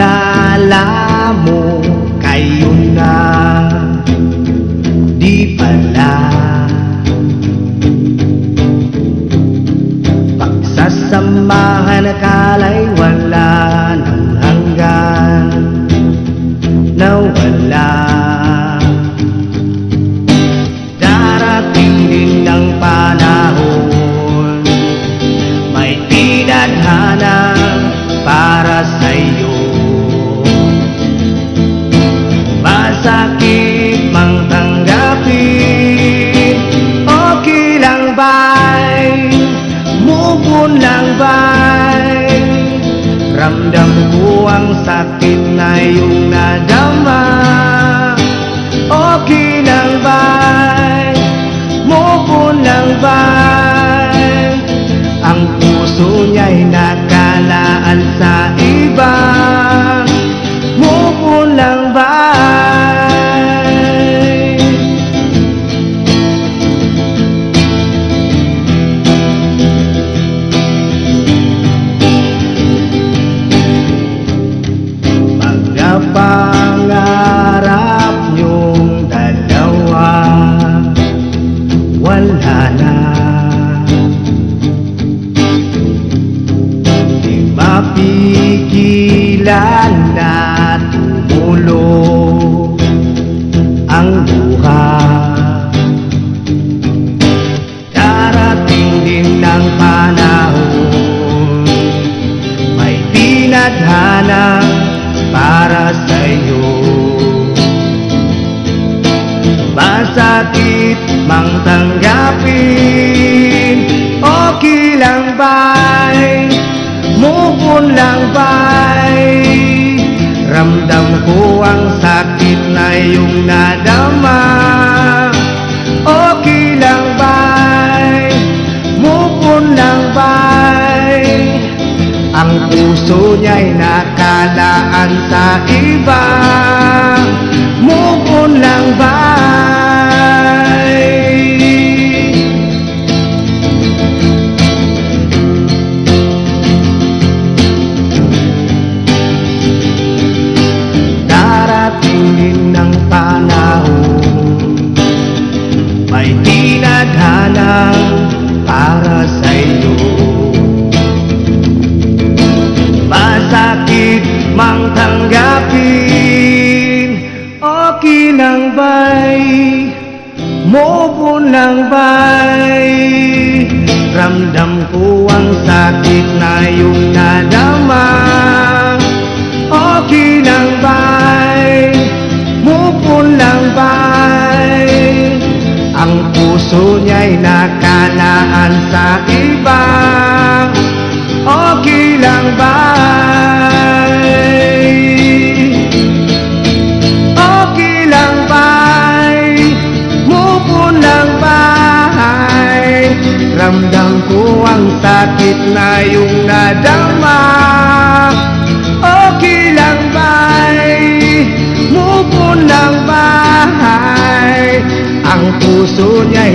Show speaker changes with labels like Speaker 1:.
Speaker 1: akala mo kayo na, di pala. Pagsasamahan akala'y wala ng hanggan, nawala. Darating din ang panahon, may tinadhana para sa'yo. Masakit mang tanggapin, okay lang ba'y move on lang ba'y? Ramdam ko ang sakit na iyong nadama, okay lang ba'y move on lang ba'y? Ang puso niya'y nakalaan sa iba, move on lang ba'y? Pangarap niyong dalawa, wala na. Di mapigilan na tumulo ang buhay. Darating din ang panahon, may tinadhana para sa'yo. Masakit mang tanggapin, okay lang ba'y move on lang ba'y? Ramdam ko ang sakit na iyong nadama, okay lang ba'y move on lang ba'y? Ang puso niya'y nakalaan sa iba, move on lang ba'y? Darating din ang panahon, may tinadhana para sa'yo. Masakit mang tanggapin, okay lang ba'y move on lang ba'y? Ramdam ko ang sakit na iyong nadama, okay lang ba'y move on lang ba'y? Ang puso niya'y nakalaan sa iba, okay lang ba'y? Okay lang ba'y move on lang ba'y? Ramdam ko ang sakit na iyong nadama, okay lang ba'y move on lang ba'y? Ang puso niya